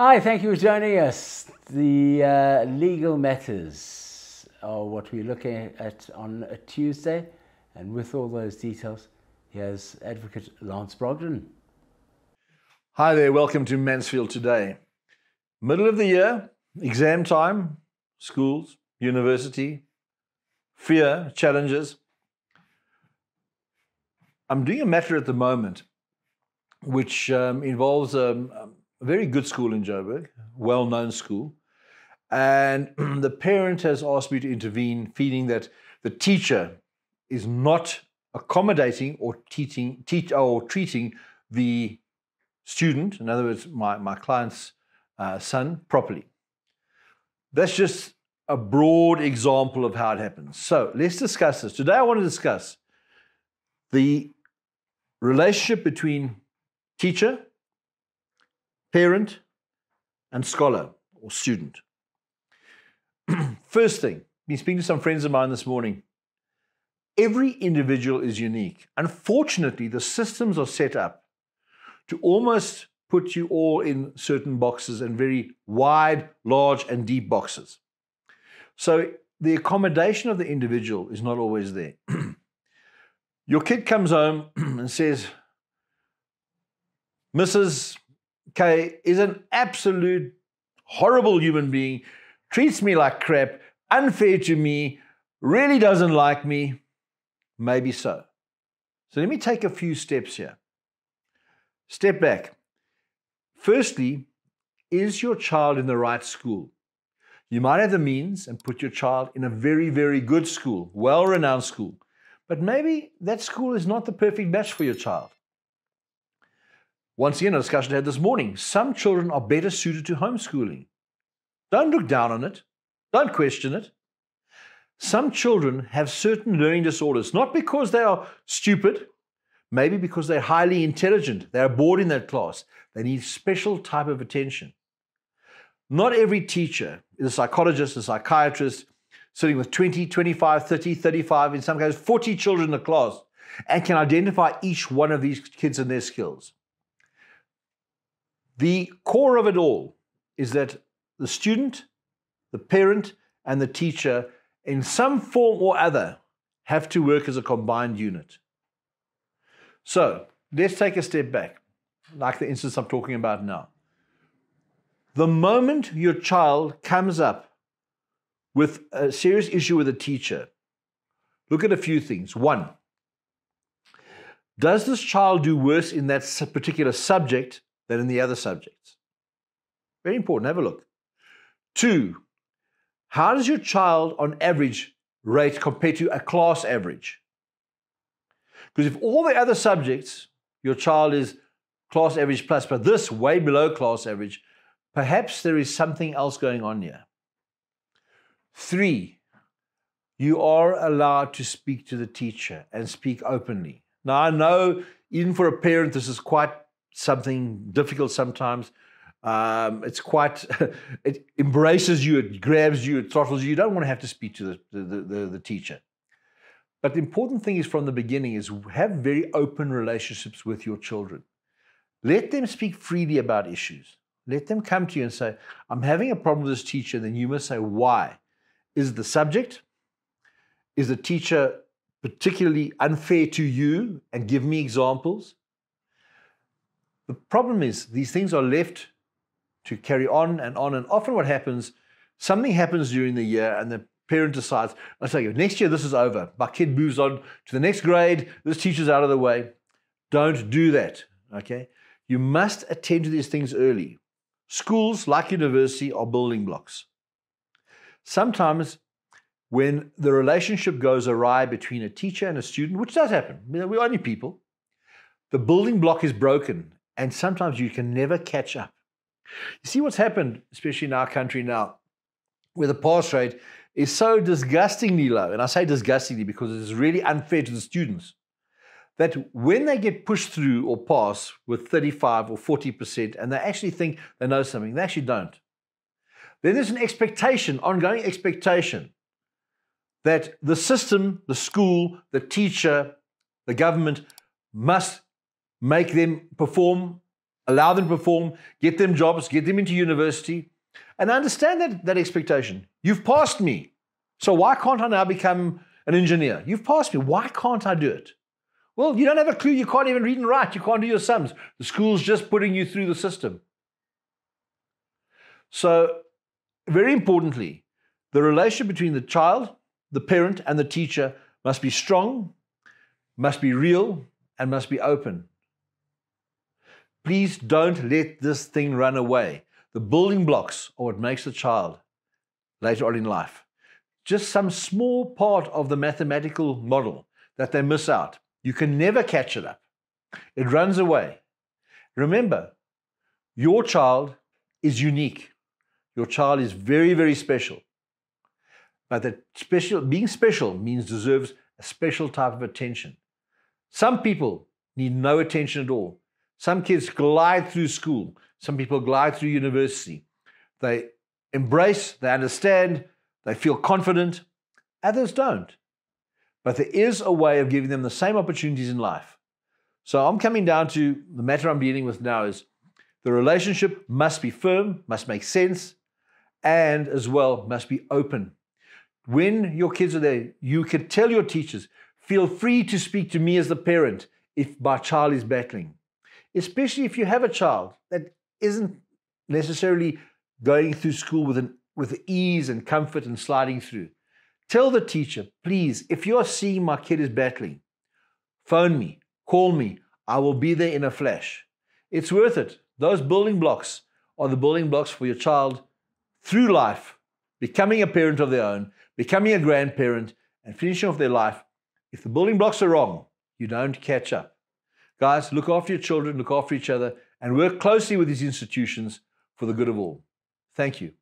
Hi, thank you for joining us. The legal matters are what we're looking at on a Tuesday, and with all those details, here's Advocate Lance Brogden. Hi there, welcome to Mansfield Today. Middle of the year, exam time, schools, university, fear, challenges. I'm doing a matter at the moment which involves a very good school in Joburg, well-known school, and the parent has asked me to intervene, feeling that the teacher is not accommodating or treating the student, in other words, my client's son, properly. That's just a broad example of how it happens. So let's discuss this. Today I want to discuss the relationship between teacher, parent, and scholar or student. First thing, been speaking to some friends of mine this morning. Every individual is unique. Unfortunately, the systems are set up to almost put you all in certain boxes and very wide, large, and deep boxes. So the accommodation of the individual is not always there. Your kid comes home and says, Mrs. K is an absolute horrible human being, treats me like crap, unfair to me, really doesn't like me. Maybe so. So let me take a few steps here. Step back. Firstly, is your child in the right school? You might have the means and put your child in a very, very good school, well-renowned school, but maybe that school is not the perfect match for your child. Once again, a discussion I had this morning. Some children are better suited to homeschooling. Don't look down on it. Don't question it. Some children have certain learning disorders, not because they are stupid, maybe because they're highly intelligent. They are bored in that class. They need special type of attention. Not every teacher is a psychologist, a psychiatrist, sitting with 20, 25, 30, 35, in some cases 40 children in the class, and can identify each one of these kids and their skills. The core of it all is that the student, the parent, and the teacher, in some form or other, have to work as a combined unit. So let's take a step back, like the instance I'm talking about now. The moment your child comes up with a serious issue with a teacher, look at a few things. One, does this child do worse in that particular subject than in the other subjects? Very important, have a look. Two, how does your child on average rate compared to a class average? Because if all the other subjects, your child is class average plus, but this way below class average, perhaps there is something else going on here. Three, you are allowed to speak to the teacher and speak openly. Now, I know even for a parent, this is quite something difficult sometimes. It's quite, it embraces you, it grabs you, it throttles you. You don't want to have to speak to the teacher. But the important thing is from the beginning is have very open relationships with your children. Let them speak freely about issues. Let them come to you and say, I'm having a problem with this teacher. Then you must say, why? Is it the subject? Is the teacher particularly unfair to you? And give me examples. The problem is these things are left to carry on. And often what happens, something happens during the year and the parent decides, I say, next year this is over. My kid moves on to the next grade. This teacher's out of the way. Don't do that, okay? You must attend to these things early. Schools, like university, are building blocks. Sometimes when the relationship goes awry between a teacher and a student, which does happen, we're only people, the building block is broken and sometimes you can never catch up. You see what's happened, especially in our country now, where the pass rate is so disgustingly low, and I say disgustingly because it's really unfair to the students, that when they get pushed through or pass with 35 or 40% and they actually think they know something, they actually don't. Then there's an expectation, ongoing expectation, that the system, the school, the teacher, the government must make them perform allow them to perform, get them jobs, get them into university. And I understand that expectation. You've passed me. So why can't I now become an engineer? You've passed me. Why can't I do it? Well, you don't have a clue. You can't even read and write. You can't do your sums. The school's just putting you through the system. So, very importantly, the relationship between the child, the parent, and the teacher must be strong, must be real, and must be open. Please don't let this thing run away. The building blocks are what makes the child later on in life. Just some small part of the mathematical model that they miss out. You can never catch it up. It runs away. Remember, your child is unique. Your child is very, very special. But being special means deserves a special type of attention. Some people need no attention at all. Some kids glide through school. Some people glide through university. They embrace, they understand, they feel confident. Others don't. But there is a way of giving them the same opportunities in life. So I'm coming down to the matter I'm dealing with now is the relationship must be firm, must make sense, and as well must be open. When your kids are there, you can tell your teachers, feel free to speak to me as the parent if my child is battling. Especially if you have a child that isn't necessarily going through school with ease and comfort and sliding through. Tell the teacher, please, if you're seeing my kid is battling, phone me, call me. I will be there in a flash. It's worth it. Those building blocks are the building blocks for your child through life, becoming a parent of their own, becoming a grandparent, and finishing off their life. If the building blocks are wrong, you don't catch up. Guys, look after your children, look after each other, and work closely with these institutions for the good of all. Thank you.